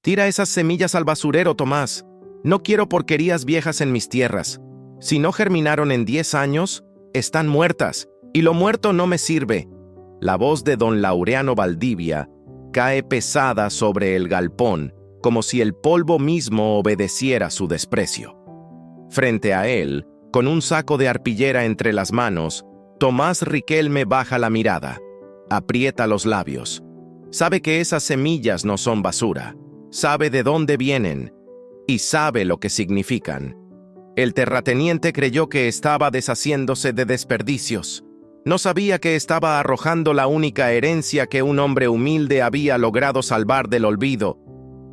Tira esas semillas al basurero, Tomás. No quiero porquerías viejas en mis tierras. Si no germinaron en 10 años, están muertas, y lo muerto no me sirve. La voz de don Laureano Valdivia cae pesada sobre el galpón, como si el polvo mismo obedeciera su desprecio. Frente a él, con un saco de arpillera entre las manos, Tomás Riquelme baja la mirada, aprieta los labios. Sabe que esas semillas no son basura, sabe de dónde vienen y sabe lo que significan. El terrateniente creyó que estaba deshaciéndose de desperdicios. No sabía que estaba arrojando la única herencia que un hombre humilde había logrado salvar del olvido.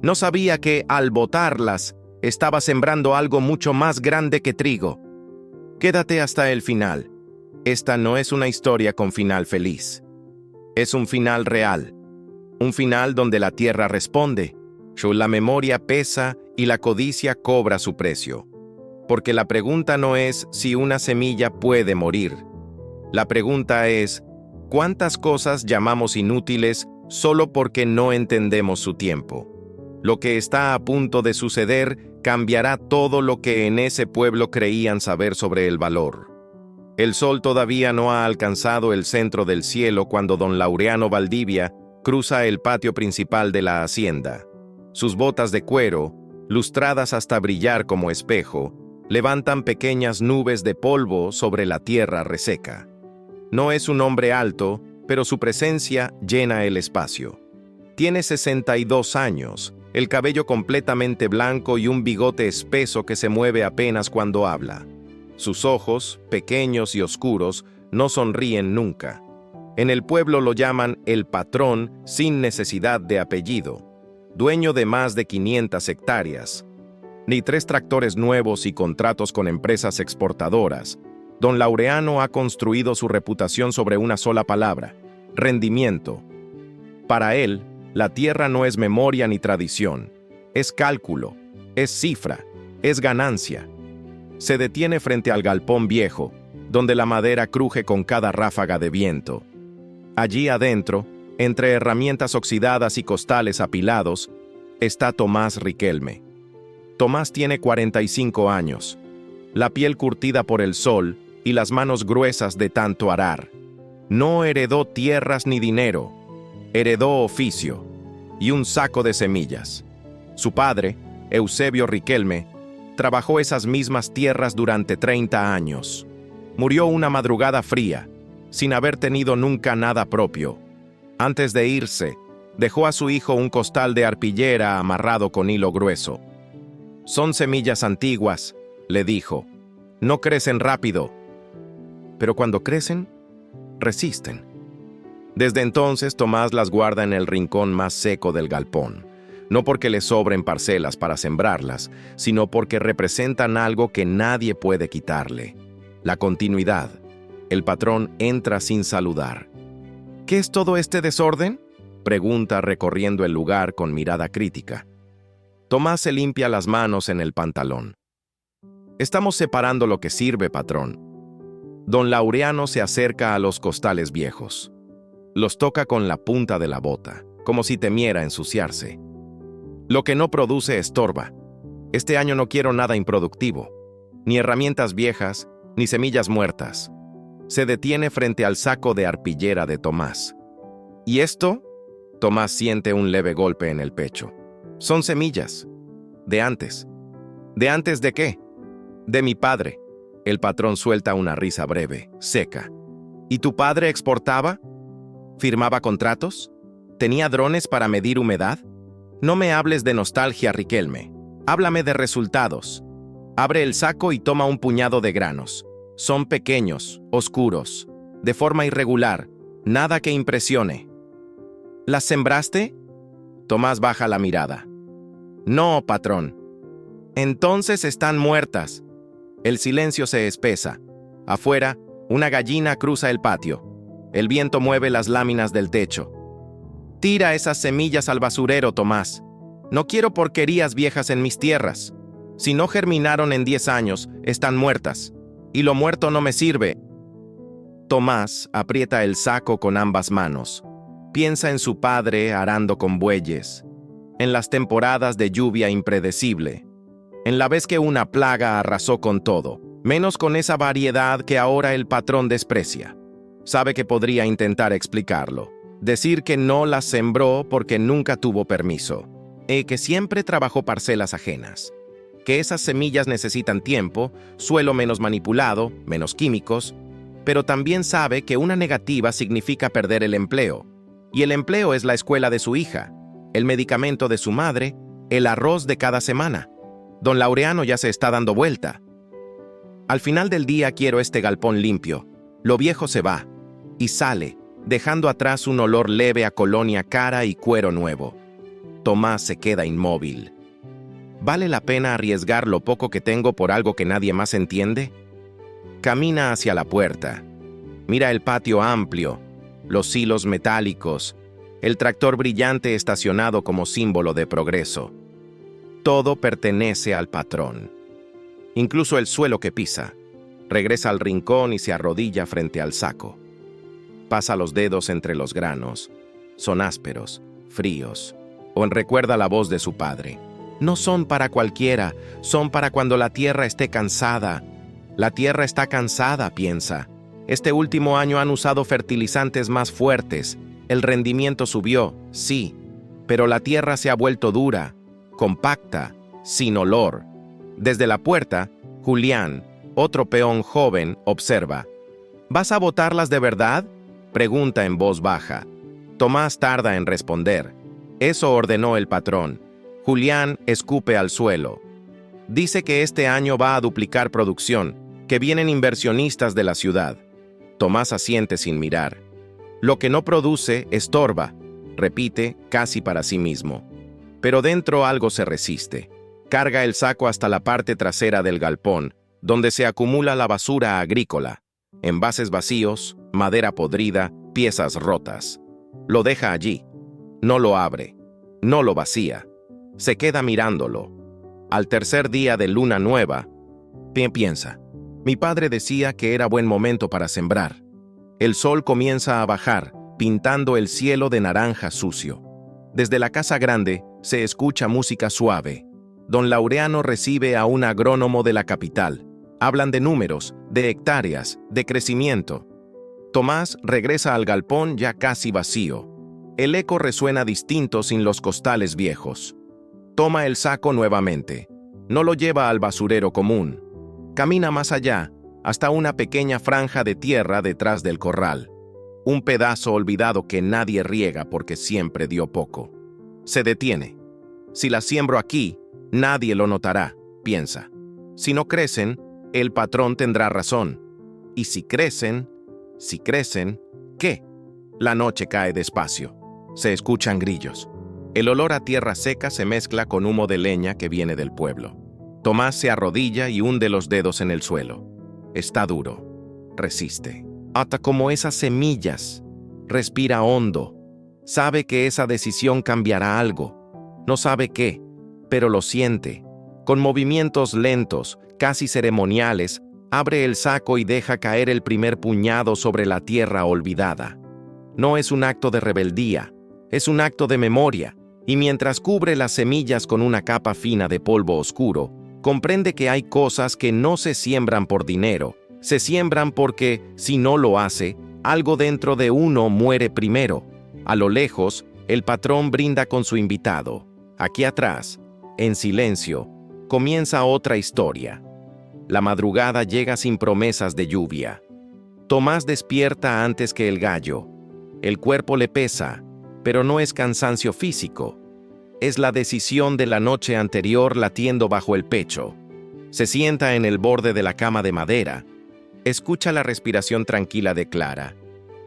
No sabía que, al botarlas, estaba sembrando algo mucho más grande que trigo. Quédate hasta el final. Esta no es una historia con final feliz. Es un final real. Un final donde la tierra responde, la memoria pesa y la codicia cobra su precio. Porque la pregunta no es si una semilla puede morir. La pregunta es, ¿cuántas cosas llamamos inútiles solo porque no entendemos su tiempo? Lo que está a punto de suceder cambiará todo lo que en ese pueblo creían saber sobre el valor. El sol todavía no ha alcanzado el centro del cielo cuando don Laureano Valdivia cruza el patio principal de la hacienda. Sus botas de cuero, lustradas hasta brillar como espejo, levantan pequeñas nubes de polvo sobre la tierra reseca. No es un hombre alto, pero su presencia llena el espacio. Tiene 62 años, el cabello completamente blanco y un bigote espeso que se mueve apenas cuando habla. Sus ojos, pequeños y oscuros, no sonríen nunca. En el pueblo lo llaman el patrón sin necesidad de apellido, dueño de más de 500 hectáreas. Ni 3 tractores nuevos y contratos con empresas exportadoras. Don Laureano ha construido su reputación sobre una sola palabra: rendimiento. Para él, la tierra no es memoria ni tradición, es cálculo, es cifra, es ganancia. Se detiene frente al galpón viejo, donde la madera cruje con cada ráfaga de viento. Allí adentro, entre herramientas oxidadas y costales apilados, está Tomás Riquelme. Tomás tiene 45 años, la piel curtida por el sol y las manos gruesas de tanto arar. No heredó tierras ni dinero, heredó oficio y un saco de semillas. Su padre, Eusebio Riquelme, trabajó esas mismas tierras durante 30 años. Murió una madrugada fría, sin haber tenido nunca nada propio. Antes de irse, dejó a su hijo un costal de arpillera amarrado con hilo grueso. «Son semillas antiguas», le dijo. «No crecen rápido, pero cuando crecen, resisten». Desde entonces, Tomás las guarda en el rincón más seco del galpón, no porque le sobren parcelas para sembrarlas, sino porque representan algo que nadie puede quitarle: la continuidad. El patrón entra sin saludar. «¿Qué es todo este desorden?», pregunta recorriendo el lugar con mirada crítica. Tomás se limpia las manos en el pantalón. «Estamos separando lo que sirve, patrón». Don Laureano se acerca a los costales viejos. Los toca con la punta de la bota, como si temiera ensuciarse. «Lo que no produce estorba. Este año no quiero nada improductivo, ni herramientas viejas, ni semillas muertas». Se detiene frente al saco de arpillera de Tomás. «¿Y esto?». Tomás siente un leve golpe en el pecho. «Son semillas. De antes». «¿De antes de qué?». «De mi padre». El patrón suelta una risa breve, seca. «¿Y tu padre exportaba? ¿Firmaba contratos? ¿Tenía drones para medir humedad?». «No me hables de nostalgia, Riquelme. Háblame de resultados». Abre el saco y toma un puñado de granos. Son pequeños, oscuros, de forma irregular, nada que impresione. «¿Las sembraste?». Tomás baja la mirada. «No, patrón». «Entonces están muertas». El silencio se espesa. Afuera, una gallina cruza el patio. El viento mueve las láminas del techo. «Tira esas semillas al basurero, Tomás. No quiero porquerías viejas en mis tierras. Si no germinaron en 10 años, están muertas. Y lo muerto no me sirve». Tomás aprieta el saco con ambas manos. Piensa en su padre arando con bueyes, en las temporadas de lluvia impredecible, en la vez que una plaga arrasó con todo, menos con esa variedad que ahora el patrón desprecia. Sabe que podría intentar explicarlo, decir que no las sembró porque nunca tuvo permiso, que siempre trabajó parcelas ajenas, que esas semillas necesitan tiempo, suelo menos manipulado, menos químicos, pero también sabe que una negativa significa perder el empleo, y el empleo es la escuela de su hija, el medicamento de su madre, el arroz de cada semana. Don Laureano ya se está dando vuelta. Al final del día quiero este galpón limpio. Lo viejo se va, y sale, dejando atrás un olor leve a colonia cara y cuero nuevo. Tomás se queda inmóvil. ¿Vale la pena arriesgar lo poco que tengo por algo que nadie más entiende? Camina hacia la puerta. Mira el patio amplio, los hilos metálicos, el tractor brillante estacionado como símbolo de progreso. Todo pertenece al patrón. Incluso el suelo que pisa. Regresa al rincón y se arrodilla frente al saco. Pasa los dedos entre los granos. Son ásperos, fríos. Recuerda la voz de su padre. No son para cualquiera, son para cuando la tierra esté cansada. La tierra está cansada, piensa. Este último año han usado fertilizantes más fuertes. El rendimiento subió, sí, pero la tierra se ha vuelto dura, compacta, sin olor. Desde la puerta, Julián, otro peón joven, observa. ¿Vas a botarlas de verdad?, pregunta en voz baja. Tomás tarda en responder. Eso ordenó el patrón. Julián escupe al suelo. Dice que este año va a duplicar producción, que vienen inversionistas de la ciudad. Tomás asiente sin mirar. Lo que no produce estorba, repite casi para sí mismo. Pero dentro algo se resiste. Carga el saco hasta la parte trasera del galpón, donde se acumula la basura agrícola. Envases vacíos, madera podrida, piezas rotas. Lo deja allí. No lo abre. No lo vacía. Se queda mirándolo. Al tercer día de luna nueva, piensa. Mi padre decía que era buen momento para sembrar. El sol comienza a bajar, pintando el cielo de naranja sucio. Desde la casa grande se escucha música suave. Don Laureano recibe a un agrónomo de la capital. Hablan de números, de hectáreas, de crecimiento. Tomás regresa al galpón ya casi vacío. El eco resuena distinto sin los costales viejos. Toma el saco nuevamente. No lo lleva al basurero común. Camina más allá, hasta una pequeña franja de tierra detrás del corral. Un pedazo olvidado que nadie riega porque siempre dio poco. Se detiene. Si las siembro aquí, nadie lo notará, piensa. Si no crecen, el patrón tendrá razón. Y si crecen, ¿qué? La noche cae despacio. Se escuchan grillos. El olor a tierra seca se mezcla con humo de leña que viene del pueblo. Tomás se arrodilla y hunde los dedos en el suelo. Está duro. Resiste. Hasta como esas semillas. Respira hondo. Sabe que esa decisión cambiará algo. No sabe qué, pero lo siente. Con movimientos lentos, casi ceremoniales, abre el saco y deja caer el primer puñado sobre la tierra olvidada. No es un acto de rebeldía, es un acto de memoria, y mientras cubre las semillas con una capa fina de polvo oscuro, comprende que hay cosas que no se siembran por dinero, se siembran porque, si no lo hace, algo dentro de uno muere primero. A lo lejos, el patrón brinda con su invitado. Aquí atrás, en silencio, comienza otra historia. La madrugada llega sin promesas de lluvia. Tomás despierta antes que el gallo. El cuerpo le pesa, pero no es cansancio físico. Es la decisión de la noche anterior latiendo bajo el pecho. Se sienta en el borde de la cama de madera. Escucha la respiración tranquila de Clara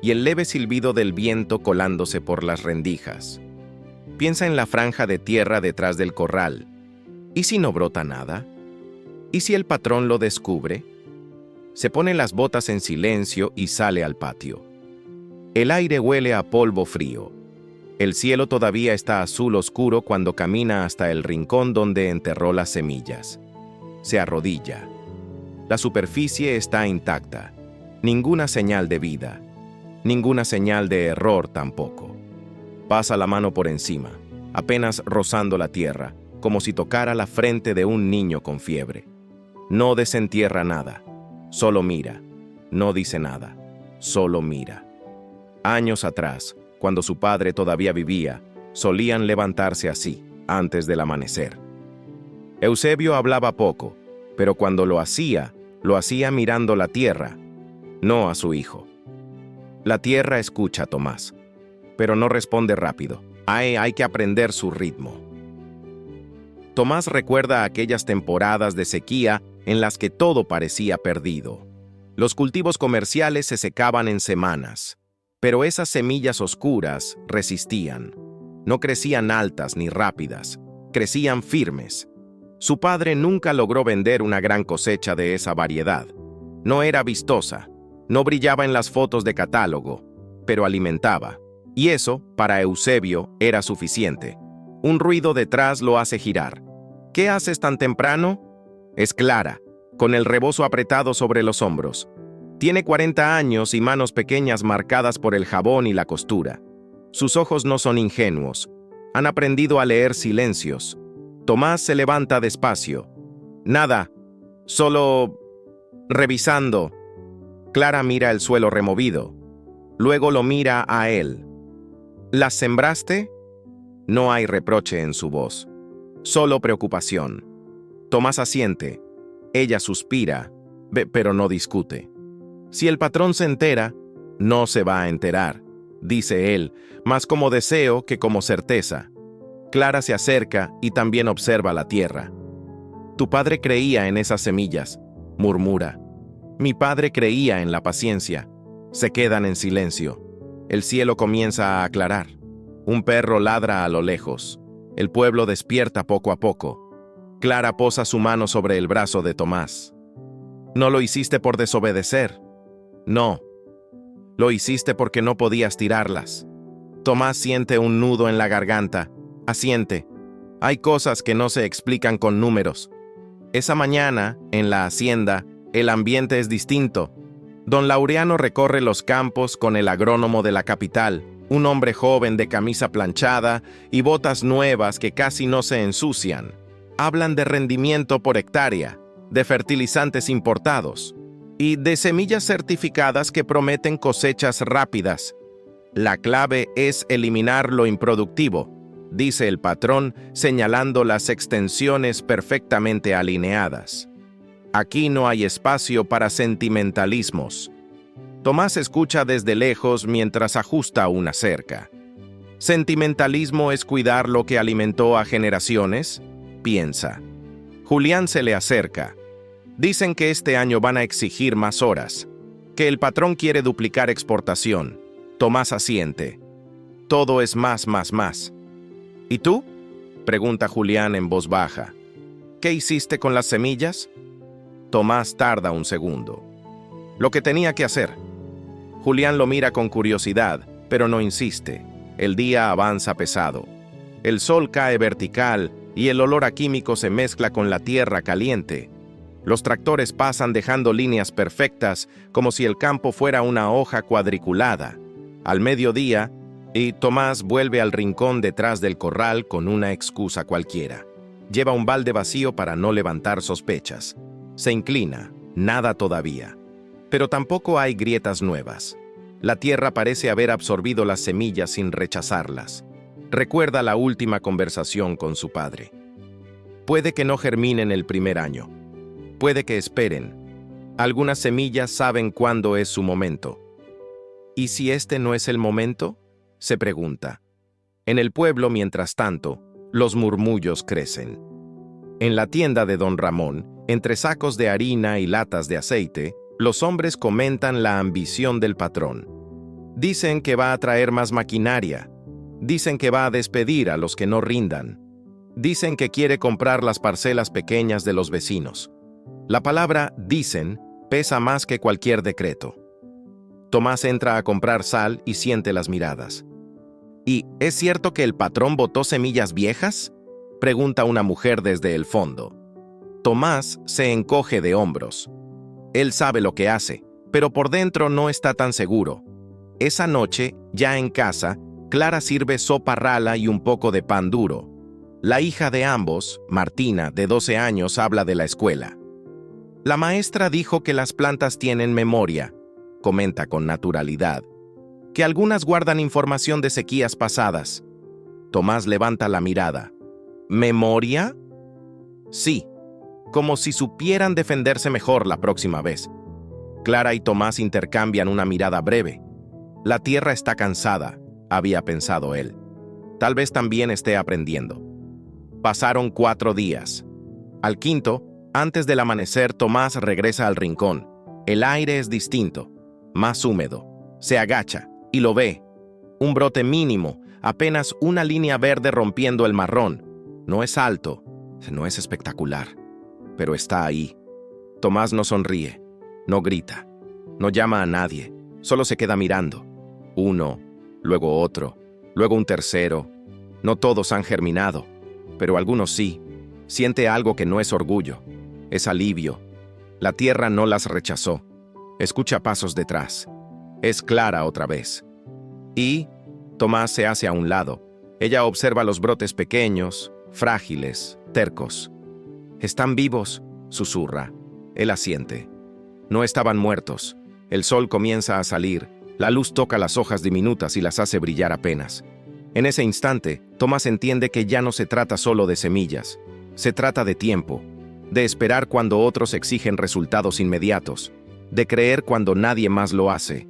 y el leve silbido del viento colándose por las rendijas. Piensa en la franja de tierra detrás del corral. ¿Y si no brota nada? ¿Y si el patrón lo descubre? Se pone las botas en silencio y sale al patio. El aire huele a polvo frío. El cielo todavía está azul oscuro cuando camina hasta el rincón donde enterró las semillas. Se arrodilla. La superficie está intacta. Ninguna señal de vida. Ninguna señal de error tampoco. Pasa la mano por encima. apenas rozando la tierra, como si tocara la frente de un niño con fiebre. No desentierra nada, solo mira. No dice nada, solo mira. Años atrás, cuando su padre todavía vivía, solían levantarse así, antes del amanecer. Eusebio hablaba poco, pero cuando lo hacía mirando la tierra, no a su hijo. La tierra escucha a Tomás, pero no responde rápido. Hay que aprender su ritmo. Tomás recuerda aquellas temporadas de sequía en las que todo parecía perdido. Los cultivos comerciales se secaban en semanas, pero esas semillas oscuras resistían. No crecían altas ni rápidas, crecían firmes. Su padre nunca logró vender una gran cosecha de esa variedad. No era vistosa, no brillaba en las fotos de catálogo, pero alimentaba. Y eso, para Eusebio, era suficiente. Un ruido detrás lo hace girar. ¿Qué haces tan temprano? Es Clara, con el rebozo apretado sobre los hombros. Tiene 40 años y manos pequeñas marcadas por el jabón y la costura. Sus ojos no son ingenuos. Han aprendido a leer silencios. Tomás se levanta despacio. Nada, solo revisando. Clara mira el suelo removido. Luego lo mira a él. ¿Las sembraste? No hay reproche en su voz, solo preocupación. Tomás asiente. Ella suspira, pero no discute. Si el patrón se entera, no se va a enterar, dice él, más como deseo que como certeza. Clara se acerca y también observa la tierra. Tu padre creía en esas semillas, murmura. Mi padre creía en la paciencia. Se quedan en silencio. El cielo comienza a aclarar. Un perro ladra a lo lejos. El pueblo despierta poco a poco. Clara posa su mano sobre el brazo de Tomás. No lo hiciste por desobedecer. No. Lo hiciste porque no podías tirarlas. Tomás siente un nudo en la garganta. Asiente. Hay cosas que no se explican con números. Esa mañana, en la hacienda, el ambiente es distinto. Don Laureano recorre los campos con el agrónomo de la capital, un hombre joven de camisa planchada y botas nuevas que casi no se ensucian. Hablan de rendimiento por hectárea, de fertilizantes importados y de semillas certificadas que prometen cosechas rápidas. La clave es eliminar lo improductivo, dice el patrón, señalando las extensiones perfectamente alineadas. Aquí no hay espacio para sentimentalismos. Tomás escucha desde lejos mientras ajusta una cerca. ¿Sentimentalismo es cuidar lo que alimentó a generaciones? Piensa. Julián se le acerca. Dicen que este año van a exigir más horas, que el patrón quiere duplicar exportación. Tomás asiente. Todo es más. ¿Y tú? Pregunta Julián en voz baja. ¿Qué hiciste con las semillas? Tomás tarda un segundo. Lo que tenía que hacer. Julián lo mira con curiosidad, pero no insiste. El día avanza pesado. El sol cae vertical y el olor a químico se mezcla con la tierra caliente. Los tractores pasan dejando líneas perfectas, como si el campo fuera una hoja cuadriculada. Al mediodía, y Tomás vuelve al rincón detrás del corral con una excusa cualquiera. Lleva un balde vacío para no levantar sospechas. Se inclina, nada todavía. Pero tampoco hay grietas nuevas. La tierra parece haber absorbido las semillas sin rechazarlas. Recuerda la última conversación con su padre. Puede que no germinen el primer año. Puede que esperen. Algunas semillas saben cuándo es su momento. ¿Y si este no es el momento?, se pregunta. En el pueblo, mientras tanto, los murmullos crecen. En la tienda de don Ramón, entre sacos de harina y latas de aceite, los hombres comentan la ambición del patrón. Dicen que va a traer más maquinaria. Dicen que va a despedir a los que no rindan. Dicen que quiere comprar las parcelas pequeñas de los vecinos. La palabra dicen pesa más que cualquier decreto. Tomás entra a comprar sal y siente las miradas. ¿Y es cierto que el patrón botó semillas viejas?, pregunta una mujer desde el fondo. Tomás se encoge de hombros. Él sabe lo que hace, pero por dentro no está tan seguro. Esa noche, ya en casa, Clara sirve sopa rala y un poco de pan duro. La hija de ambos, Martina, de 12 años, habla de la escuela. La maestra dijo que las plantas tienen memoria, comenta con naturalidad, que algunas guardan información de sequías pasadas. Tomás levanta la mirada. ¿Memoria? Sí, como si supieran defenderse mejor la próxima vez. Clara y Tomás intercambian una mirada breve. La tierra está cansada, había pensado él. Tal vez también esté aprendiendo. Pasaron 4 días. Al quinto, antes del amanecer, Tomás regresa al rincón. El aire es distinto, más húmedo. Se agacha y lo ve. Un brote mínimo, apenas una línea verde rompiendo el marrón. No es alto, no es espectacular, pero está ahí. Tomás no sonríe, no grita, no llama a nadie, solo se queda mirando. Uno, luego otro, luego un tercero. No todos han germinado, pero algunos sí. Siente algo que no es orgullo, es alivio. La tierra no las rechazó. Escucha pasos detrás. Es Clara otra vez. Y Tomás se hace a un lado. Ella observa los brotes pequeños, frágiles, tercos. «Están vivos», susurra. Él asiente. No estaban muertos. El sol comienza a salir. La luz toca las hojas diminutas y las hace brillar apenas. En ese instante, Tomás entiende que ya no se trata solo de semillas. Se trata de tiempo, de esperar cuando otros exigen resultados inmediatos, de creer cuando nadie más lo hace.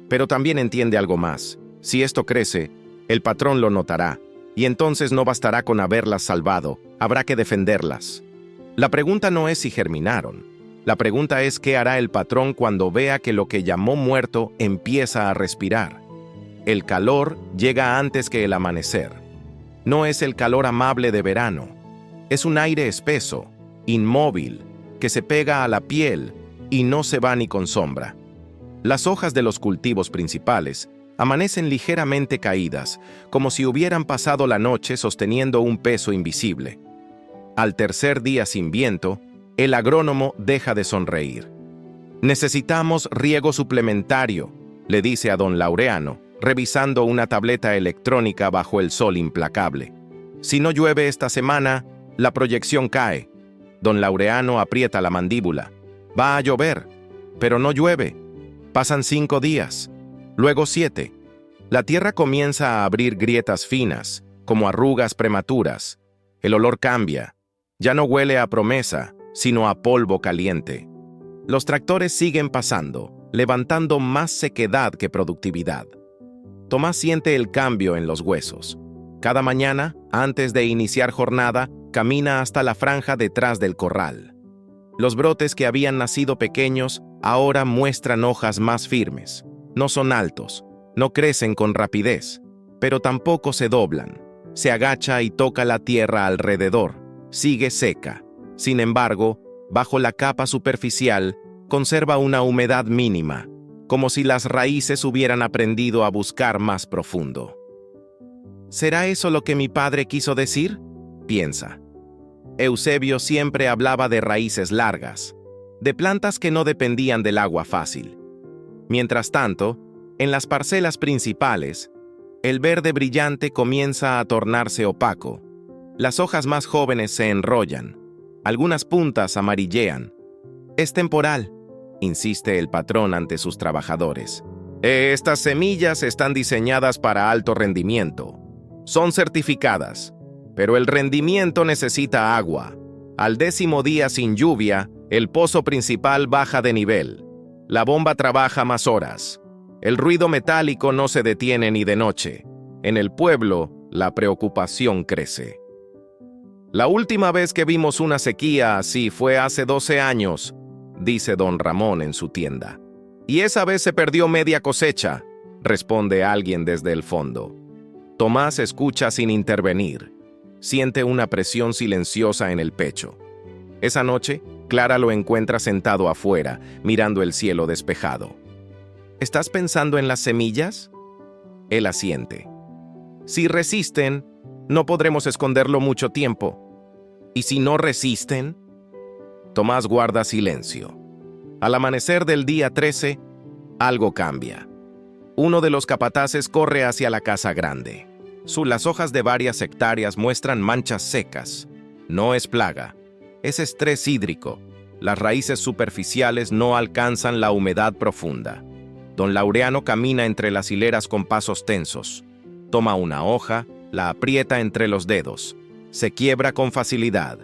Pero también entiende algo más. Si esto crece, el patrón lo notará, y entonces no bastará con haberlas salvado, habrá que defenderlas. La pregunta no es si germinaron. La pregunta es qué hará el patrón cuando vea que lo que llamó muerto empieza a respirar. El calor llega antes que el amanecer. No es el calor amable de verano. Es un aire espeso, inmóvil, que se pega a la piel y no se va ni con sombra. Las hojas de los cultivos principales amanecen ligeramente caídas, como si hubieran pasado la noche sosteniendo un peso invisible. Al tercer día sin viento, el agrónomo deja de sonreír. «Necesitamos riego suplementario», le dice a don Laureano, revisando una tableta electrónica bajo el sol implacable. «Si no llueve esta semana, la proyección cae». Don Laureano aprieta la mandíbula. «Va a llover, pero no llueve». Pasan 5 días, luego 7. La tierra comienza a abrir grietas finas, como arrugas prematuras. El olor cambia. Ya no huele a promesa, sino a polvo caliente. Los tractores siguen pasando, levantando más sequedad que productividad. Tomás siente el cambio en los huesos. Cada mañana, antes de iniciar jornada, camina hasta la franja detrás del corral. Los brotes que habían nacido pequeños ahora muestran hojas más firmes. No son altos, no crecen con rapidez, pero tampoco se doblan. Se agacha y toca la tierra alrededor. Sigue seca. Sin embargo, bajo la capa superficial, conserva una humedad mínima, como si las raíces hubieran aprendido a buscar más profundo. ¿Será eso lo que mi padre quiso decir?, piensa. Eusebio siempre hablaba de raíces largas, de plantas que no dependían del agua fácil. Mientras tanto, en las parcelas principales, el verde brillante comienza a tornarse opaco. Las hojas más jóvenes se enrollan. Algunas puntas amarillean. «Es temporal», insiste el patrón ante sus trabajadores. «Estas semillas están diseñadas para alto rendimiento. Son certificadas, pero el rendimiento necesita agua. Al 10º día sin lluvia, el pozo principal baja de nivel. La bomba trabaja más horas. El ruido metálico no se detiene ni de noche. En el pueblo, la preocupación crece». «La última vez que vimos una sequía así fue hace 12 años», dice don Ramón en su tienda. «Y esa vez se perdió media cosecha», responde alguien desde el fondo. Tomás escucha sin intervenir. Siente una presión silenciosa en el pecho. Esa noche, Clara lo encuentra sentado afuera, mirando el cielo despejado. «¿Estás pensando en las semillas?». Él asiente. «Si resisten, no podremos esconderlo mucho tiempo. ¿Y si no resisten?». Tomás guarda silencio. Al amanecer del día 13, algo cambia. Uno de los capataces corre hacia la casa grande. Las hojas de varias hectáreas muestran manchas secas. No es plaga, es estrés hídrico. Las raíces superficiales no alcanzan la humedad profunda. Don Laureano camina entre las hileras con pasos tensos. Toma una hoja, la aprieta entre los dedos. Se quiebra con facilidad.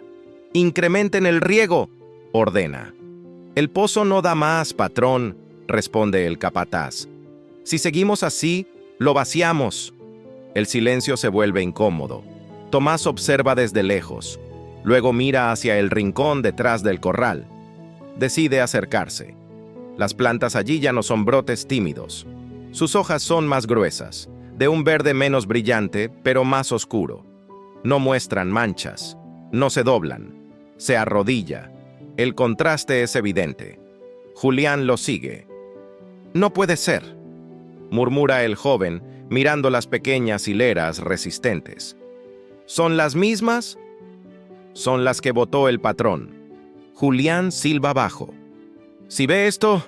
«¡Incrementen el riego!», ordena. «El pozo no da más, patrón», responde el capataz. «Si seguimos así, lo vaciamos». El silencio se vuelve incómodo. Tomás observa desde lejos. Luego mira hacia el rincón detrás del corral. Decide acercarse. Las plantas allí ya no son brotes tímidos. Sus hojas son más gruesas, de un verde menos brillante, pero más oscuro. No muestran manchas, no se doblan, se arrodilla. El contraste es evidente. Julián lo sigue. «No puede ser», murmura el joven, mirando las pequeñas hileras resistentes. «¿Son las mismas?». «Son las que botó el patrón». Julián silba bajo. «¿Si ve esto?».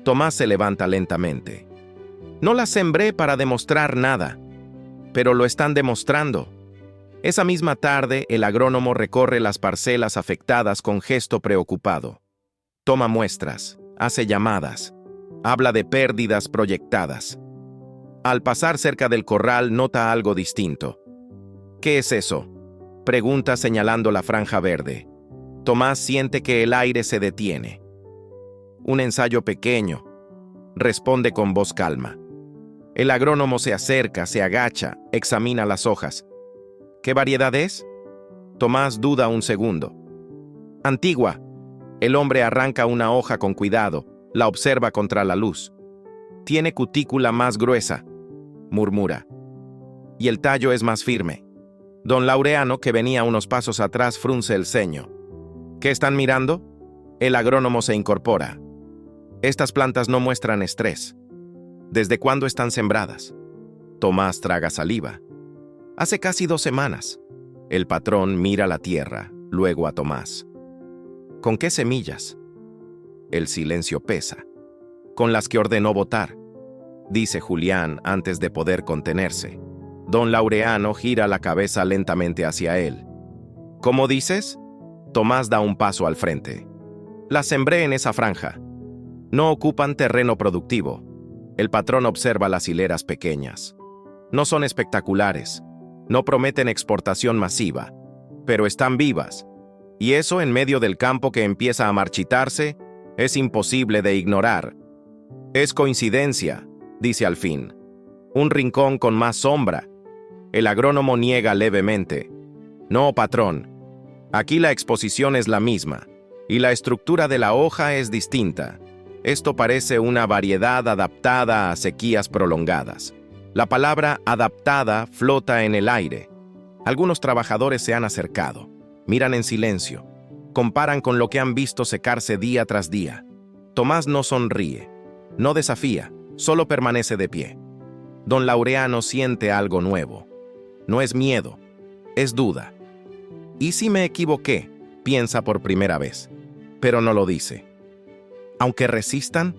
Tomás se levanta lentamente. «No las sembré para demostrar nada, pero lo están demostrando». Esa misma tarde, el agrónomo recorre las parcelas afectadas con gesto preocupado. Toma muestras, hace llamadas, habla de pérdidas proyectadas. Al pasar cerca del corral, nota algo distinto. «¿Qué es eso?», pregunta señalando la franja verde. Tomás siente que el aire se detiene. «Un ensayo pequeño», responde con voz calma. El agrónomo se acerca, se agacha, examina las hojas. «¿Qué variedad es?». Tomás duda un segundo. «Antigua». El hombre arranca una hoja con cuidado, la observa contra la luz. «Tiene cutícula más gruesa», murmura. «Y el tallo es más firme». Don Laureano, que venía unos pasos atrás, frunce el ceño. «¿Qué están mirando?». El agrónomo se incorpora. «Estas plantas no muestran estrés». «¿Desde cuándo están sembradas?». Tomás traga saliva. «Hace casi 2 semanas». El patrón mira la tierra, luego a Tomás. «¿Con qué semillas?». El silencio pesa. «Con las que ordenó botar», dice Julián antes de poder contenerse. Don Laureano gira la cabeza lentamente hacia él. «¿Cómo dices?». Tomás da un paso al frente. «Las sembré en esa franja. No ocupan terreno productivo». El patrón observa las hileras pequeñas. No son espectaculares, no prometen exportación masiva, pero están vivas. Y eso, en medio del campo que empieza a marchitarse, es imposible de ignorar. «Es coincidencia», dice al fin. «Un rincón con más sombra». El agrónomo niega levemente. «No, patrón. Aquí la exposición es la misma, y la estructura de la hoja es distinta. Esto parece una variedad adaptada a sequías prolongadas». La palabra adaptada flota en el aire. Algunos trabajadores se han acercado, miran en silencio, comparan con lo que han visto secarse día tras día. Tomás no sonríe, no desafía, solo permanece de pie. Don Laureano siente algo nuevo. No es miedo, es duda. «¿Y si me equivoqué?», piensa por primera vez, pero no lo dice. «Aunque resistan,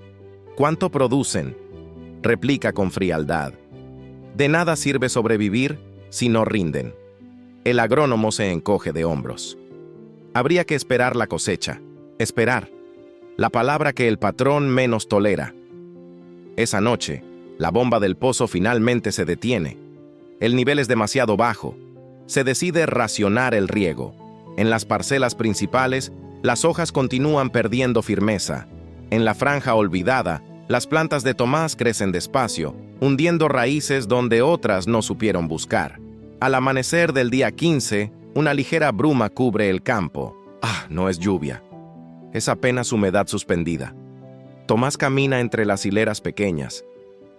¿cuánto producen?», replica con frialdad. «De nada sirve sobrevivir si no rinden». El agrónomo se encoge de hombros. Habría que esperar la cosecha. Esperar. La palabra que el patrón menos tolera. Esa noche, la bomba del pozo finalmente se detiene. El nivel es demasiado bajo. Se decide racionar el riego. En las parcelas principales, las hojas continúan perdiendo firmeza. En la franja olvidada, las plantas de Tomás crecen despacio, hundiendo raíces donde otras no supieron buscar. Al amanecer del día 15, una ligera bruma cubre el campo. No es lluvia. Es apenas humedad suspendida. Tomás camina entre las hileras pequeñas.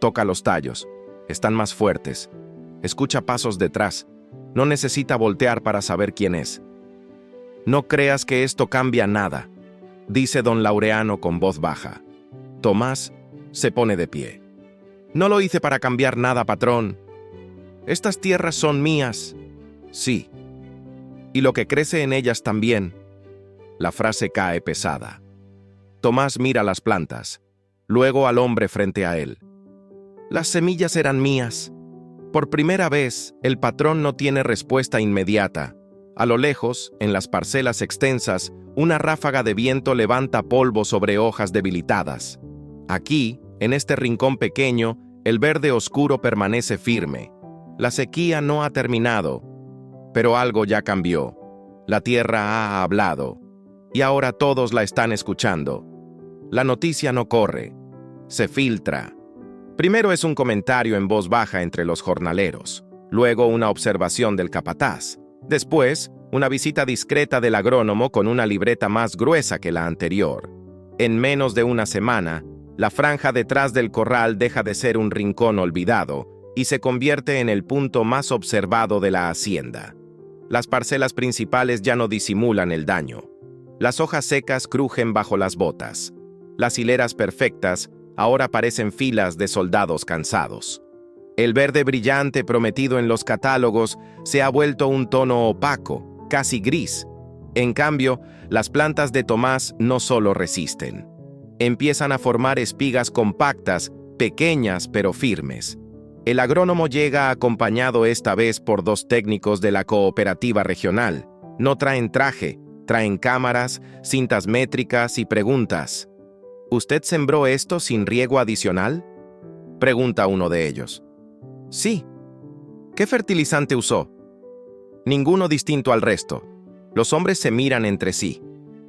Toca los tallos. Están más fuertes. Escucha pasos detrás. No necesita voltear para saber quién es. «No creas que esto cambia nada», dice don Laureano con voz baja. Tomás se pone de pie. «No lo hice para cambiar nada, patrón. Estas tierras son mías». «Sí. Y lo que crece en ellas también». La frase cae pesada. Tomás mira las plantas, luego al hombre frente a él. Las semillas eran mías. Por primera vez, el patrón no tiene respuesta inmediata. A lo lejos, en las parcelas extensas, una ráfaga de viento levanta polvo sobre hojas debilitadas. Aquí, en este rincón pequeño, el verde oscuro permanece firme. La sequía no ha terminado, pero algo ya cambió. La tierra ha hablado, y ahora todos la están escuchando. La noticia no corre, se filtra. Primero es un comentario en voz baja entre los jornaleros, luego una observación del capataz, después una visita discreta del agrónomo con una libreta más gruesa que la anterior. En menos de una semana, la franja detrás del corral deja de ser un rincón olvidado y se convierte en el punto más observado de la hacienda. Las parcelas principales ya no disimulan el daño. Las hojas secas crujen bajo las botas. Las hileras perfectas ahora parecen filas de soldados cansados. El verde brillante prometido en los catálogos se ha vuelto un tono opaco, casi gris. En cambio, las plantas de Tomás no solo resisten. Empiezan a formar espigas compactas, pequeñas pero firmes. El agrónomo llega acompañado esta vez por 2 técnicos de la cooperativa regional. No traen traje, traen cámaras, cintas métricas y preguntas. ¿Usted sembró esto sin riego adicional?, pregunta uno de ellos. Sí. ¿Qué fertilizante usó? Ninguno distinto al resto. Los hombres se miran entre sí.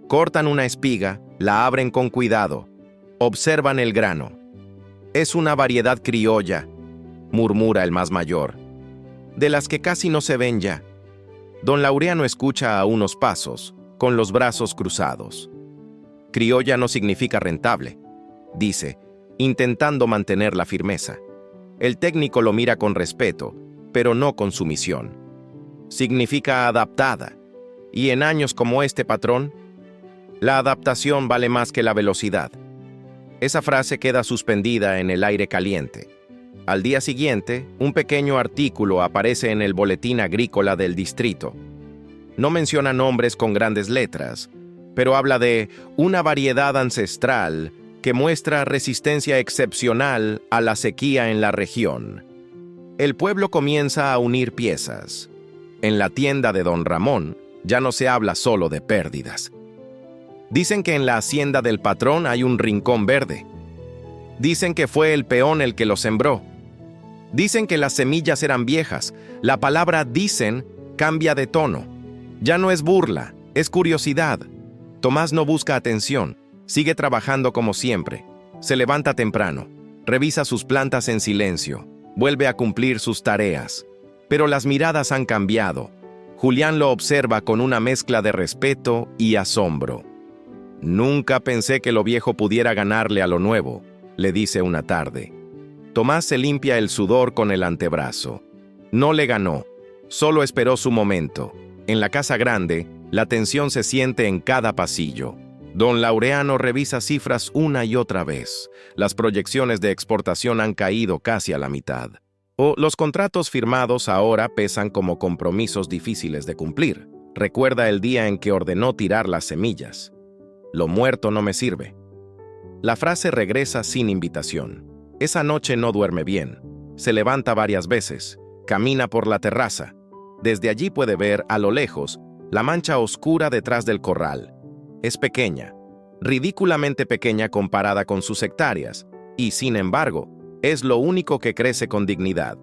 Cortan una espiga, la abren con cuidado. Observan el grano. Es una variedad criolla, murmura el más mayor, de las que casi no se ven ya. Don Laureano escucha a unos pasos, con los brazos cruzados. Criolla no significa rentable, dice, intentando mantener la firmeza. El técnico lo mira con respeto, pero no con sumisión. Significa adaptada, y en años como este, patrón, la adaptación vale más que la velocidad. Esa frase queda suspendida en el aire caliente. Al día siguiente, un pequeño artículo aparece en el boletín agrícola del distrito. No menciona nombres con grandes letras, pero habla de una variedad ancestral que muestra resistencia excepcional a la sequía en la región. El pueblo comienza a unir piezas. En la tienda de don Ramón ya no se habla solo de pérdidas. Dicen que en la hacienda del patrón hay un rincón verde. Dicen que fue el peón el que lo sembró. Dicen que las semillas eran viejas. La palabra dicen cambia de tono. Ya no es burla, es curiosidad. Tomás no busca atención, sigue trabajando como siempre. Se levanta temprano, revisa sus plantas en silencio, vuelve a cumplir sus tareas. Pero las miradas han cambiado. Julián lo observa con una mezcla de respeto y asombro. Nunca pensé que lo viejo pudiera ganarle a lo nuevo, le dice una tarde. Tomás se limpia el sudor con el antebrazo. No le ganó, solo esperó su momento. En la casa grande, la tensión se siente en cada pasillo. Don Laureano revisa cifras una y otra vez. Las proyecciones de exportación han caído casi a la mitad. Los contratos firmados ahora pesan como compromisos difíciles de cumplir. Recuerda el día en que ordenó tirar las semillas. Lo muerto no me sirve. La frase regresa sin invitación. Esa noche no duerme bien. Se levanta varias veces. Camina por la terraza. Desde allí puede ver, a lo lejos, la mancha oscura detrás del corral. Es pequeña, ridículamente pequeña comparada con sus hectáreas, y sin embargo, es lo único que crece con dignidad.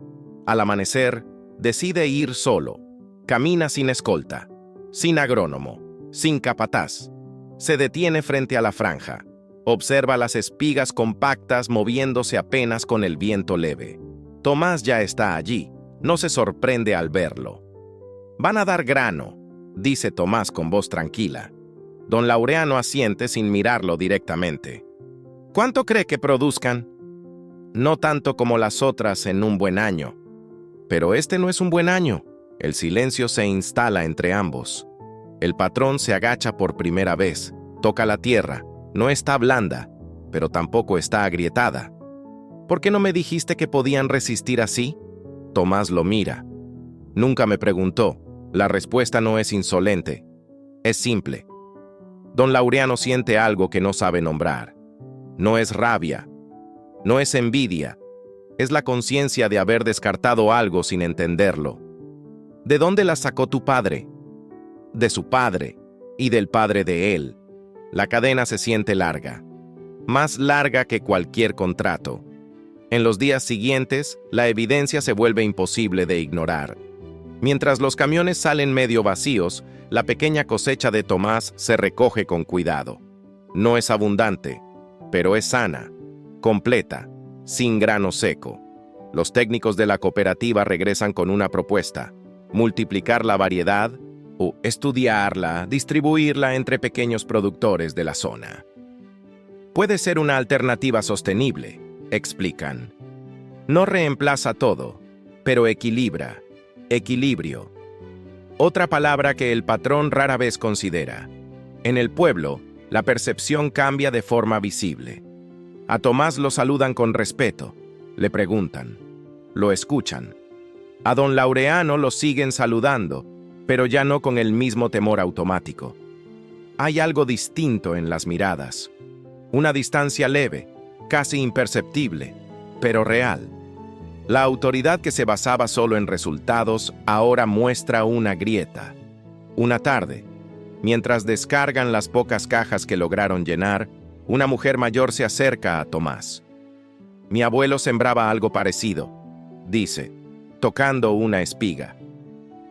Al amanecer, decide ir solo. Camina sin escolta, sin agrónomo, sin capataz. Se detiene frente a la franja. Observa las espigas compactas moviéndose apenas con el viento leve. Tomás ya está allí. No se sorprende al verlo. Van a dar grano, dice Tomás con voz tranquila. Don Laureano asiente sin mirarlo directamente. ¿Cuánto cree que produzcan? No tanto como las otras en un buen año. Pero este no es un buen año. El silencio se instala entre ambos. El patrón se agacha por primera vez, toca la tierra. No está blanda, pero tampoco está agrietada. ¿Por qué no me dijiste que podían resistir así? Tomás lo mira. Nunca me preguntó. La respuesta no es insolente. Es simple. Don Laureano siente algo que no sabe nombrar. No es rabia. No es envidia. Es la conciencia de haber descartado algo sin entenderlo. ¿De dónde la sacó tu padre? De su padre y del padre de él. La cadena se siente larga, más larga que cualquier contrato. En los días siguientes, la evidencia se vuelve imposible de ignorar. Mientras los camiones salen medio vacíos, la pequeña cosecha de Tomás se recoge con cuidado. No es abundante, pero es sana, completa, sin grano seco. Los técnicos de la cooperativa regresan con una propuesta: multiplicar la variedad o estudiarla, distribuirla entre pequeños productores de la zona. Puede ser una alternativa sostenible, explican. No reemplaza todo, pero equilibra. Equilibrio. Otra palabra que el patrón rara vez considera. En el pueblo, la percepción cambia de forma visible. A Tomás lo saludan con respeto, le preguntan, lo escuchan. A don Laureano lo siguen saludando, pero ya no con el mismo temor automático. Hay algo distinto en las miradas. Una distancia leve, casi imperceptible, pero real. La autoridad que se basaba solo en resultados ahora muestra una grieta. Una tarde, mientras descargan las pocas cajas que lograron llenar, una mujer mayor se acerca a Tomás. Mi abuelo sembraba algo parecido, dice, tocando una espiga.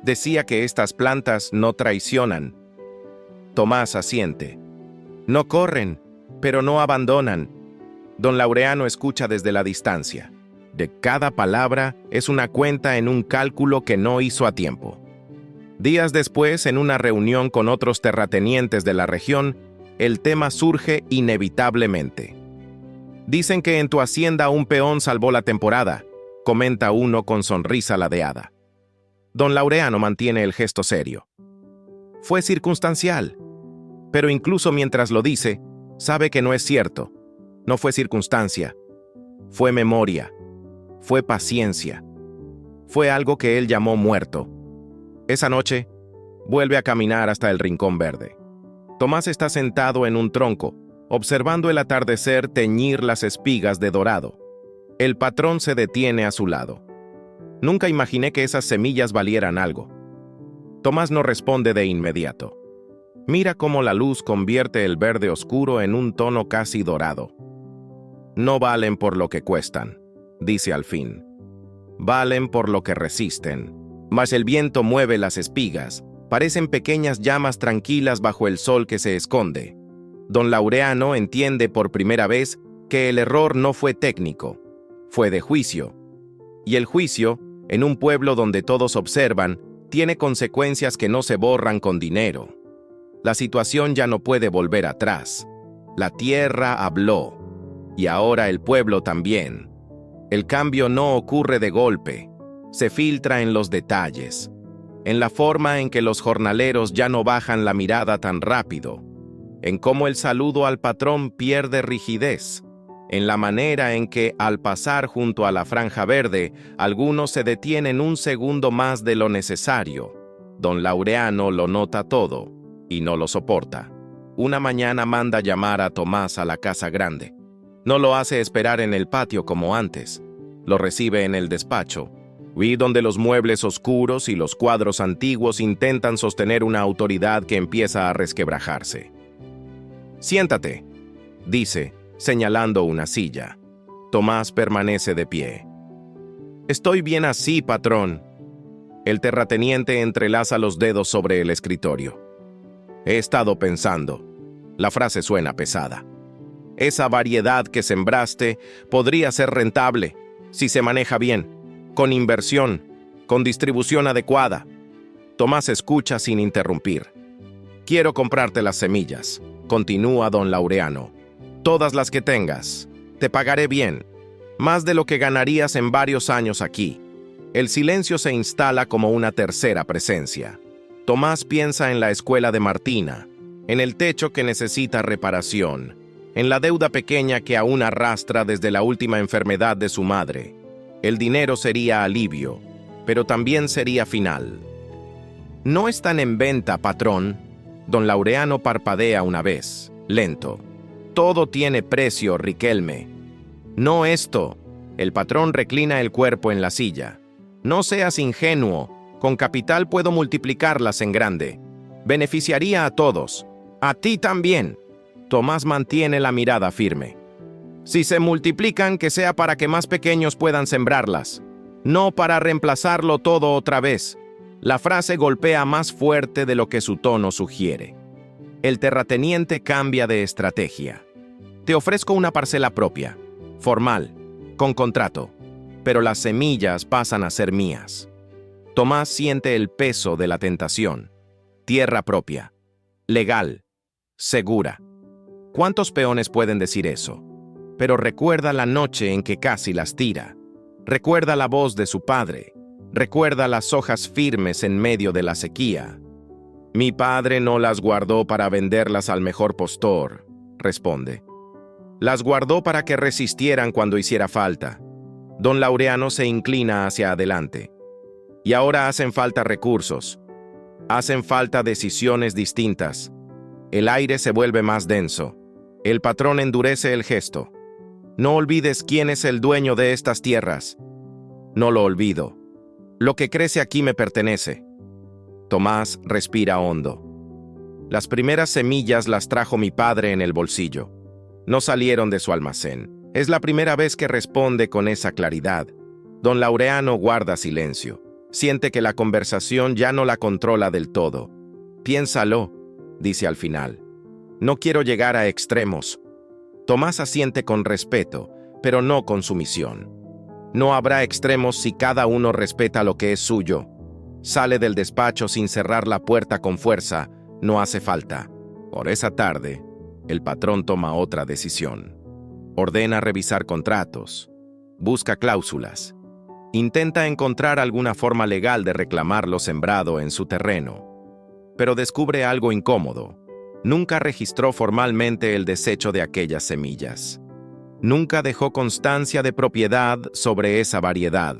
Decía que estas plantas no traicionan. Tomás asiente. No corren, pero no abandonan. Don Laureano escucha desde la distancia. De cada palabra es una cuenta en un cálculo que no hizo a tiempo. Días después, en una reunión con otros terratenientes de la región, el tema surge inevitablemente. Dicen que en tu hacienda un peón salvó la temporada, comenta uno con sonrisa ladeada. Don Laureano mantiene el gesto serio. Fue circunstancial, pero incluso mientras lo dice, sabe que no es cierto. No fue circunstancia, fue memoria. Fue paciencia. Fue algo que él llamó muerto. Esa noche, vuelve a caminar hasta el Rincón Verde. Tomás está sentado en un tronco, observando el atardecer teñir las espigas de dorado. El patrón se detiene a su lado. Nunca imaginé que esas semillas valieran algo. Tomás no responde de inmediato. Mira cómo la luz convierte el verde oscuro en un tono casi dorado. No valen por lo que cuestan, dice al fin. Valen por lo que resisten. Mas el viento mueve las espigas. Parecen pequeñas llamas tranquilas bajo el sol que se esconde. Don Laureano entiende por primera vez que el error no fue técnico, fue de juicio. Y el juicio, en un pueblo donde todos observan, tiene consecuencias que no se borran con dinero. La situación ya no puede volver atrás. La tierra habló, y ahora el pueblo también. El cambio no ocurre de golpe, se filtra en los detalles, en la forma en que los jornaleros ya no bajan la mirada tan rápido, en cómo el saludo al patrón pierde rigidez, en la manera en que, al pasar junto a la franja verde, algunos se detienen un segundo más de lo necesario. Don Laureano lo nota todo y no lo soporta. Una mañana manda llamar a Tomás a la casa grande. No lo hace esperar en el patio como antes. Lo recibe en el despacho, donde los muebles oscuros y los cuadros antiguos intentan sostener una autoridad que empieza a resquebrajarse. «Siéntate», dice, señalando una silla. Tomás permanece de pie. «Estoy bien así, patrón». El terrateniente entrelaza los dedos sobre el escritorio. «He estado pensando». La frase suena pesada. «Esa variedad que sembraste podría ser rentable si se maneja bien, con inversión, con distribución adecuada». Tomás escucha sin interrumpir. «Quiero comprarte las semillas», continúa don Laureano. «Todas las que tengas. Te pagaré bien, más de lo que ganarías en varios años aquí». El silencio se instala como una tercera presencia. Tomás piensa en la escuela de Martina, en el techo que necesita reparación, en la deuda pequeña que aún arrastra desde la última enfermedad de su madre. El dinero sería alivio, pero también sería final. «No están en venta, patrón». Don Laureano parpadea una vez, lento. «Todo tiene precio, Riquelme». «No esto», El patrón reclina el cuerpo en la silla. No seas ingenuo. Con capital puedo multiplicarlas en grande. Beneficiaría a todos. A ti también. Tomás mantiene la mirada firme. Si se multiplican, que sea para que más pequeños puedan sembrarlas. No para reemplazarlo todo otra vez. La frase golpea más fuerte de lo que su tono sugiere. El terrateniente cambia de estrategia. Te ofrezco una parcela propia, formal, con contrato, pero las semillas pasan a ser mías. Tomás siente el peso de la tentación. Tierra propia, legal, segura. ¿Cuántos peones pueden decir eso? Pero recuerda la noche en que casi las tira. Recuerda la voz de su padre. Recuerda las hojas firmes en medio de la sequía. Mi padre no las guardó para venderlas al mejor postor, responde. Las guardó para que resistieran cuando hiciera falta. Don Laureano se inclina hacia adelante. Y ahora hacen falta recursos. Hacen falta decisiones distintas. El aire se vuelve más denso. El patrón endurece el gesto. No olvides quién es el dueño de estas tierras. No lo olvido. Lo que crece aquí me pertenece. Tomás respira hondo. Las primeras semillas las trajo mi padre en el bolsillo. No salieron de su almacén. Es la primera vez que responde con esa claridad. Don Laureano guarda silencio. Siente que la conversación ya no la controla del todo. Piénsalo, dice al final. No quiero llegar a extremos. Tomás asiente con respeto, pero no con sumisión. No habrá extremos si cada uno respeta lo que es suyo. Sale del despacho sin cerrar la puerta con fuerza. No hace falta. Por esa tarde, el patrón toma otra decisión. Ordena revisar contratos. Busca cláusulas. Intenta encontrar alguna forma legal de reclamar lo sembrado en su terreno. Pero descubre algo incómodo. Nunca registró formalmente el desecho de aquellas semillas. Nunca dejó constancia de propiedad sobre esa variedad.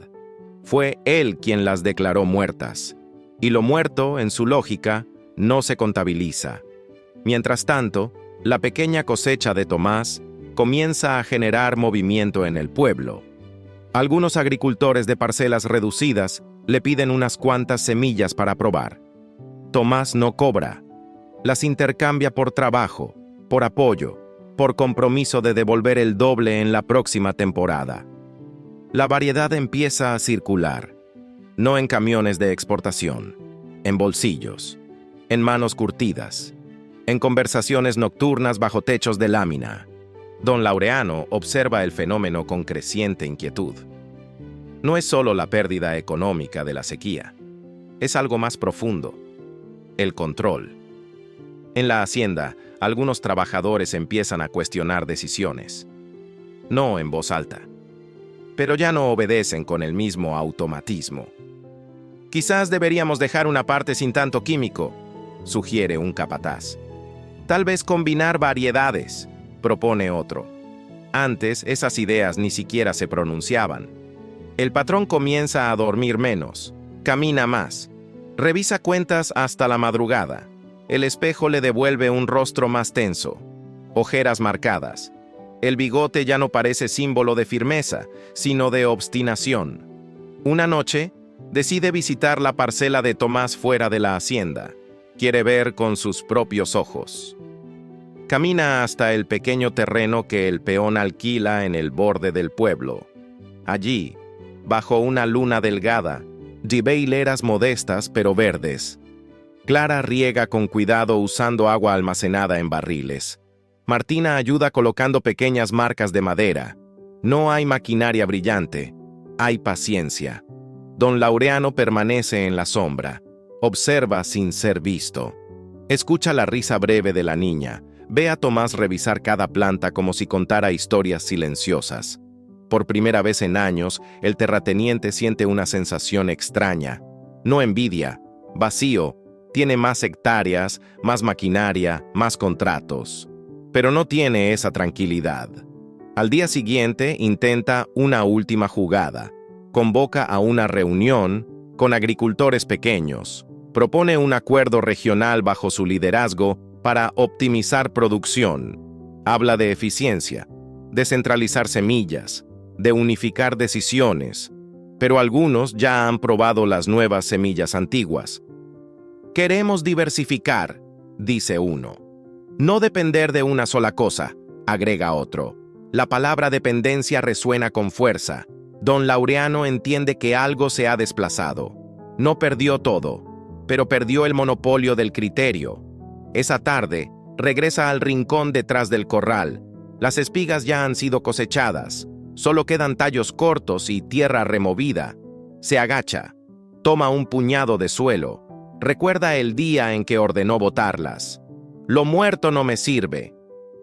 Fue él quien las declaró muertas. Y lo muerto, en su lógica, no se contabiliza. Mientras tanto, la pequeña cosecha de Tomás comienza a generar movimiento en el pueblo. Algunos agricultores de parcelas reducidas le piden unas cuantas semillas para probar. Tomás no cobra. Las intercambia por trabajo, por apoyo, por compromiso de devolver el doble en la próxima temporada. La variedad empieza a circular, no en camiones de exportación, en bolsillos, en manos curtidas, en conversaciones nocturnas bajo techos de lámina. Don Laureano observa el fenómeno con creciente inquietud. No es solo la pérdida económica de la sequía, es algo más profundo, el control. En la hacienda, algunos trabajadores empiezan a cuestionar decisiones, no en voz alta, pero ya no obedecen con el mismo automatismo. Quizás deberíamos dejar una parte sin tanto químico, sugiere un capataz. Tal vez combinar variedades, propone otro. Antes, esas ideas ni siquiera se pronunciaban. El patrón comienza a dormir menos, camina más, revisa cuentas hasta la madrugada. El espejo le devuelve un rostro más tenso, ojeras marcadas. El bigote ya no parece símbolo de firmeza, sino de obstinación. Una noche, decide visitar la parcela de Tomás fuera de la hacienda. Quiere ver con sus propios ojos. Camina hasta el pequeño terreno que el peón alquila en el borde del pueblo. Allí, bajo una luna delgada, ve hileras modestas pero verdes. Clara riega con cuidado usando agua almacenada en barriles. Martina ayuda colocando pequeñas marcas de madera. No hay maquinaria brillante, hay paciencia. Don Laureano permanece en la sombra. Observa sin ser visto. Escucha la risa breve de la niña. Ve a Tomás revisar cada planta como si contara historias silenciosas. Por primera vez en años, el terrateniente siente una sensación extraña. No envidia, vacío. Tiene más hectáreas, más maquinaria, más contratos. Pero no tiene esa tranquilidad. Al día siguiente intenta una última jugada. Convoca a una reunión con agricultores pequeños. Propone un acuerdo regional bajo su liderazgo para optimizar producción. Habla de eficiencia, descentralizar semillas, de unificar decisiones, pero algunos ya han probado las nuevas semillas antiguas. Queremos diversificar, dice uno. No depender de una sola cosa, agrega otro. La palabra dependencia resuena con fuerza. Don Laureano entiende que algo se ha desplazado. No perdió todo, pero perdió el monopolio del criterio. Esa tarde, regresa al rincón detrás del corral. Las espigas ya han sido cosechadas. Solo quedan tallos cortos y tierra removida. Se agacha. Toma un puñado de suelo. Recuerda el día en que ordenó botarlas. Lo muerto no me sirve.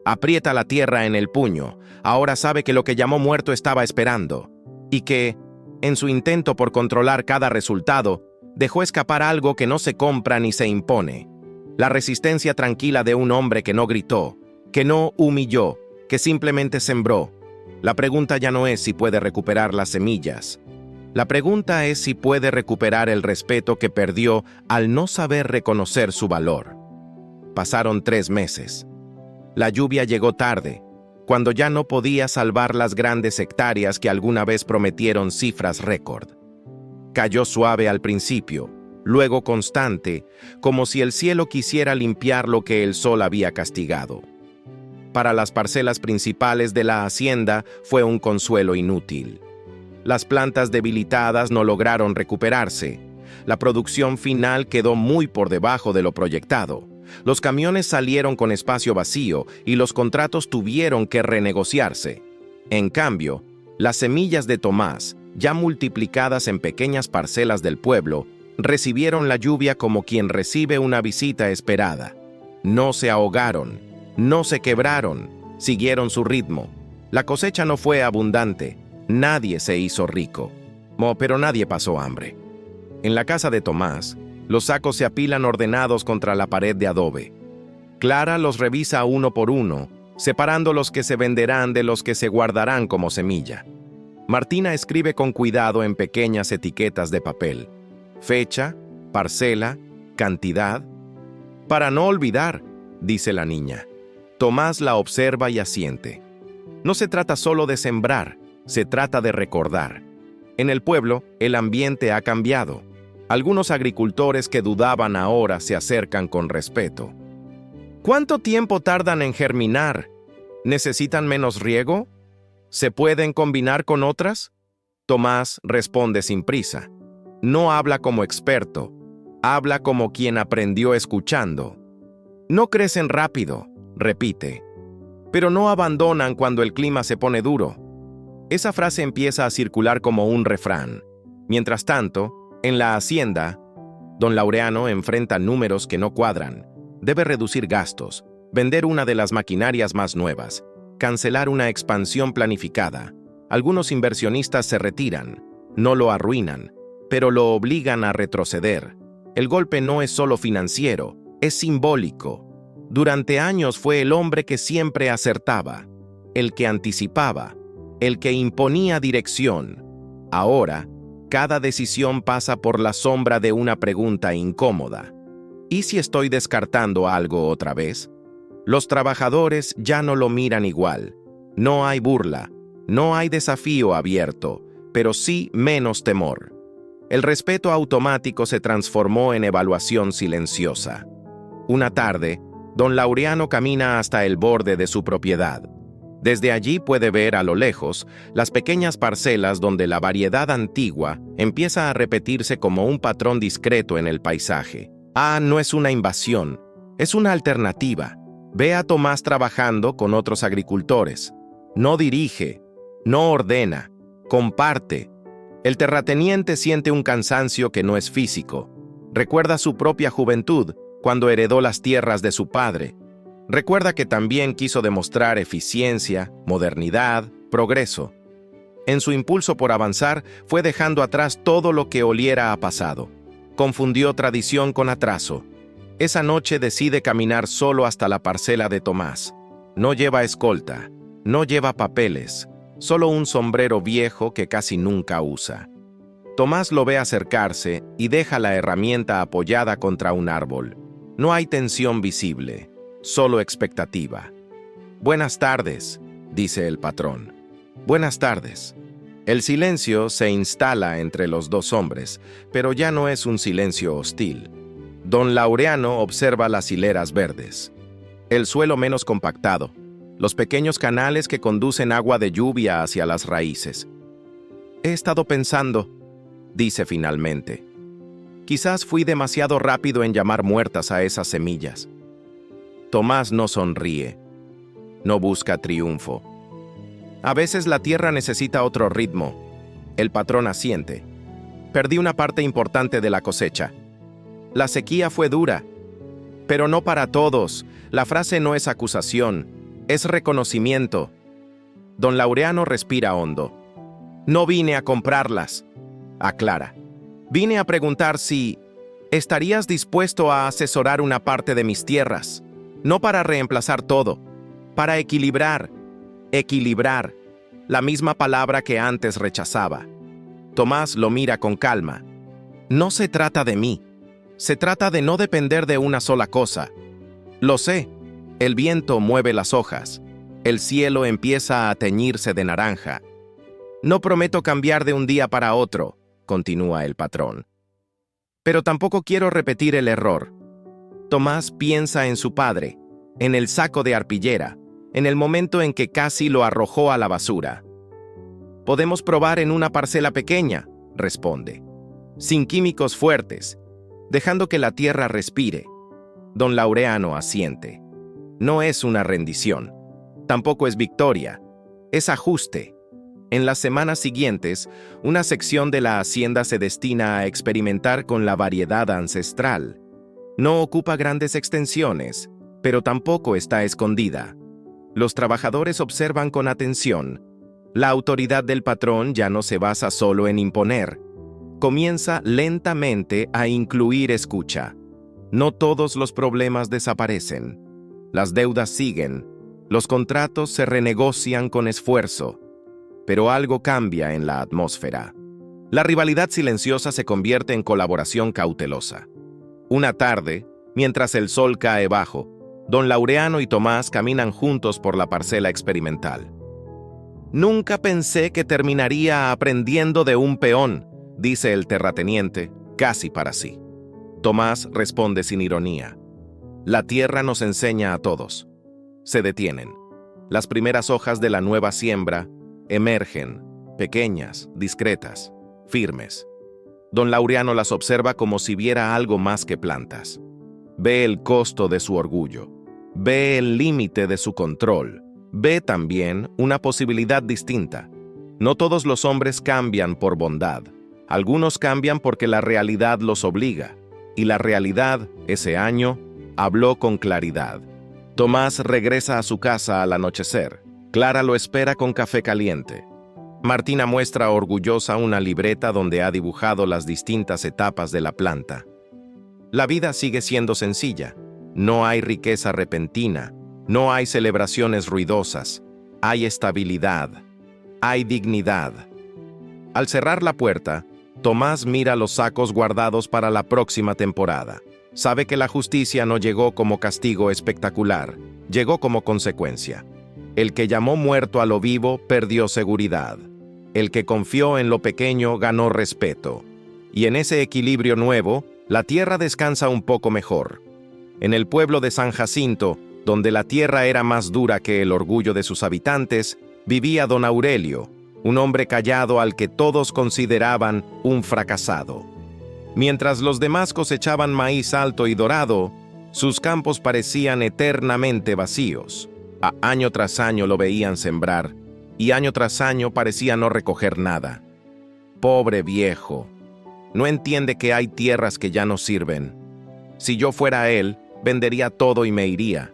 Aprieta la tierra en el puño. Ahora sabe que lo que llamó muerto estaba esperando. Y que, en su intento por controlar cada resultado, dejó escapar algo que no se compra ni se impone. La resistencia tranquila de un hombre que no gritó, que no humilló, que simplemente sembró. La pregunta ya no es si puede recuperar las semillas. La pregunta es si puede recuperar el respeto que perdió al no saber reconocer su valor. Pasaron 3 meses. La lluvia llegó tarde, cuando ya no podía salvar las grandes hectáreas que alguna vez prometieron cifras récord. Cayó suave al principio, luego constante, como si el cielo quisiera limpiar lo que el sol había castigado. Para las parcelas principales de la hacienda fue un consuelo inútil. Las plantas debilitadas no lograron recuperarse. La producción final quedó muy por debajo de lo proyectado. Los camiones salieron con espacio vacío y los contratos tuvieron que renegociarse. En cambio, las semillas de Tomás, ya multiplicadas en pequeñas parcelas del pueblo, recibieron la lluvia como quien recibe una visita esperada. No se ahogaron, no se quebraron, siguieron su ritmo. La cosecha no fue abundante, nadie se hizo rico, pero nadie pasó hambre. En la casa de Tomás, los sacos se apilan ordenados contra la pared de adobe. Clara los revisa uno por uno, separando los que se venderán de los que se guardarán como semilla. Martina escribe con cuidado en pequeñas etiquetas de papel: fecha, parcela, cantidad. Para no olvidar, dice la niña. Tomás la observa y asiente. No se trata solo de sembrar, se trata de recordar. En el pueblo, el ambiente ha cambiado. Algunos agricultores que dudaban ahora se acercan con respeto. ¿Cuánto tiempo tardan en germinar? ¿Necesitan menos riego? ¿Se pueden combinar con otras? Tomás responde sin prisa. No habla como experto, habla como quien aprendió escuchando. No crecen rápido, repite, pero no abandonan cuando el clima se pone duro. Esa frase empieza a circular como un refrán. Mientras tanto, en la hacienda, don Laureano enfrenta números que no cuadran. Debe reducir gastos, vender una de las maquinarias más nuevas, cancelar una expansión planificada. Algunos inversionistas se retiran, no lo arruinan, pero lo obligan a retroceder. El golpe no es solo financiero, es simbólico. Durante años fue el hombre que siempre acertaba, el que anticipaba, el que imponía dirección. Ahora, cada decisión pasa por la sombra de una pregunta incómoda. ¿Y si estoy descartando algo otra vez? Los trabajadores ya no lo miran igual. No hay burla, no hay desafío abierto, pero sí menos temor. El respeto automático se transformó en evaluación silenciosa. Una tarde, don Laureano camina hasta el borde de su propiedad. Desde allí puede ver a lo lejos las pequeñas parcelas donde la variedad antigua empieza a repetirse como un patrón discreto en el paisaje. No es una invasión, es una alternativa. Ve a Tomás trabajando con otros agricultores. No dirige, no ordena, comparte. El terrateniente siente un cansancio que no es físico. Recuerda su propia juventud, cuando heredó las tierras de su padre. Recuerda que también quiso demostrar eficiencia, modernidad, progreso. En su impulso por avanzar, fue dejando atrás todo lo que oliera a pasado. Confundió tradición con atraso. Esa noche decide caminar solo hasta la parcela de Tomás. No lleva escolta, no lleva papeles, solo un sombrero viejo que casi nunca usa. Tomás lo ve acercarse y deja la herramienta apoyada contra un árbol. No hay tensión visible, solo expectativa. «Buenas tardes», dice el patrón. «Buenas tardes». El silencio se instala entre los dos hombres, pero ya no es un silencio hostil. Don Laureano observa las hileras verdes, el suelo menos compactado, los pequeños canales que conducen agua de lluvia hacia las raíces. He estado pensando, dice finalmente. Quizás fui demasiado rápido en llamar muertas a esas semillas. Tomás no sonríe, no busca triunfo. A veces la tierra necesita otro ritmo. El patrón asiente. Perdí una parte importante de la cosecha. La sequía fue dura, pero no para todos. La frase no es acusación, es reconocimiento. Don Laureano respira hondo. No vine a comprarlas, aclara. Vine a preguntar si estarías dispuesto a asesorar una parte de mis tierras, no para reemplazar todo, para equilibrar, la misma palabra que antes rechazaba. Tomás lo mira con calma. No se trata de mí, se trata de no depender de una sola cosa. Lo sé, el viento mueve las hojas, el cielo empieza a teñirse de naranja. No prometo cambiar de un día para otro, continúa el patrón. Pero tampoco quiero repetir el error. Tomás piensa en su padre, en el saco de arpillera, en el momento en que casi lo arrojó a la basura. Podemos probar en una parcela pequeña, responde, sin químicos fuertes, dejando que la tierra respire. Don Laureano asiente. No es una rendición, tampoco es victoria, es ajuste. En las semanas siguientes, una sección de la hacienda se destina a experimentar con la variedad ancestral. No ocupa grandes extensiones, pero tampoco está escondida. Los trabajadores observan con atención. La autoridad del patrón ya no se basa solo en imponer. Comienza lentamente a incluir escucha. No todos los problemas desaparecen. Las deudas siguen. Los contratos se renegocian con esfuerzo. Pero algo cambia en la atmósfera. La rivalidad silenciosa se convierte en colaboración cautelosa. Una tarde, mientras el sol cae bajo, Don Laureano y Tomás caminan juntos por la parcela experimental. Nunca pensé que terminaría aprendiendo de un peón, dice el terrateniente, casi para sí. Tomás responde sin ironía. La tierra nos enseña a todos. Se detienen. Las primeras hojas de la nueva siembra emergen, pequeñas, discretas, firmes. Don Laureano las observa como si viera algo más que plantas. Ve el costo de su orgullo. Ve el límite de su control. Ve también una posibilidad distinta. No todos los hombres cambian por bondad. Algunos cambian porque la realidad los obliga. Y la realidad, ese año, habló con claridad. Tomás regresa a su casa al anochecer. Clara lo espera con café caliente. Martina muestra orgullosa una libreta donde ha dibujado las distintas etapas de la planta. La vida sigue siendo sencilla. No hay riqueza repentina. No hay celebraciones ruidosas. Hay estabilidad. Hay dignidad. Al cerrar la puerta, Tomás mira los sacos guardados para la próxima temporada. Sabe que la justicia no llegó como castigo espectacular, llegó como consecuencia. El que llamó muerto a lo vivo perdió seguridad. El que confió en lo pequeño ganó respeto. Y en ese equilibrio nuevo, la tierra descansa un poco mejor. En el pueblo de San Jacinto, donde la tierra era más dura que el orgullo de sus habitantes, vivía don Aurelio, un hombre callado al que todos consideraban un fracasado. Mientras los demás cosechaban maíz alto y dorado, sus campos parecían eternamente vacíos. Año tras año lo veían sembrar, y año tras año parecía no recoger nada. Pobre viejo, no entiende que hay tierras que ya no sirven. Si yo fuera él, vendería todo y me iría.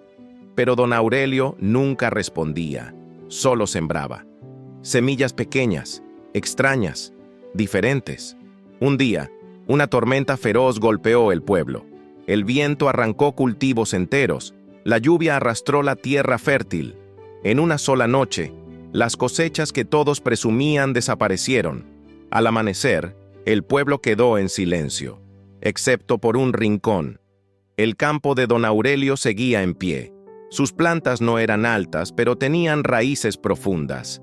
Pero don Aurelio nunca respondía, solo sembraba. Semillas pequeñas, extrañas, diferentes. Un día, una tormenta feroz golpeó el pueblo. El viento arrancó cultivos enteros. La lluvia arrastró la tierra fértil. En una sola noche, las cosechas que todos presumían desaparecieron. Al amanecer, el pueblo quedó en silencio, excepto por un rincón. El campo de don Aurelio seguía en pie. Sus plantas no eran altas, pero tenían raíces profundas.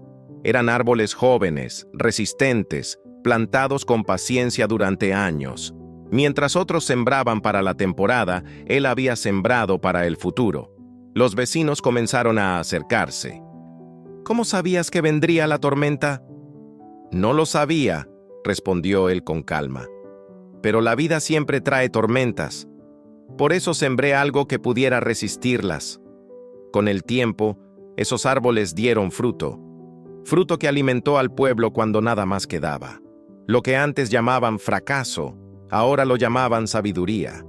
Eran árboles jóvenes, resistentes, plantados con paciencia durante años. Mientras otros sembraban para la temporada, él había sembrado para el futuro. Los vecinos comenzaron a acercarse. ¿Cómo sabías que vendría la tormenta? No lo sabía, respondió él con calma. Pero la vida siempre trae tormentas. Por eso sembré algo que pudiera resistirlas. Con el tiempo, esos árboles dieron fruto. Fruto que alimentó al pueblo cuando nada más quedaba. Lo que antes llamaban fracaso, ahora lo llamaban sabiduría.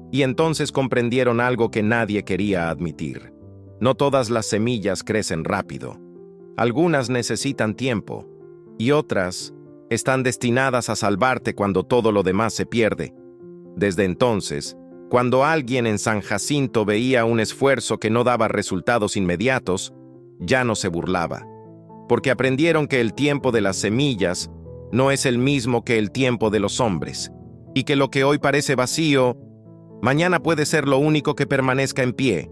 Y entonces comprendieron algo que nadie quería admitir. No todas las semillas crecen rápido. Algunas necesitan tiempo, y otras están destinadas a salvarte cuando todo lo demás se pierde. Desde entonces, cuando alguien en San Jacinto veía un esfuerzo que no daba resultados inmediatos, ya no se burlaba, porque aprendieron que el tiempo de las semillas no es el mismo que el tiempo de los hombres, y que lo que hoy parece vacío, mañana puede ser lo único que permanezca en pie.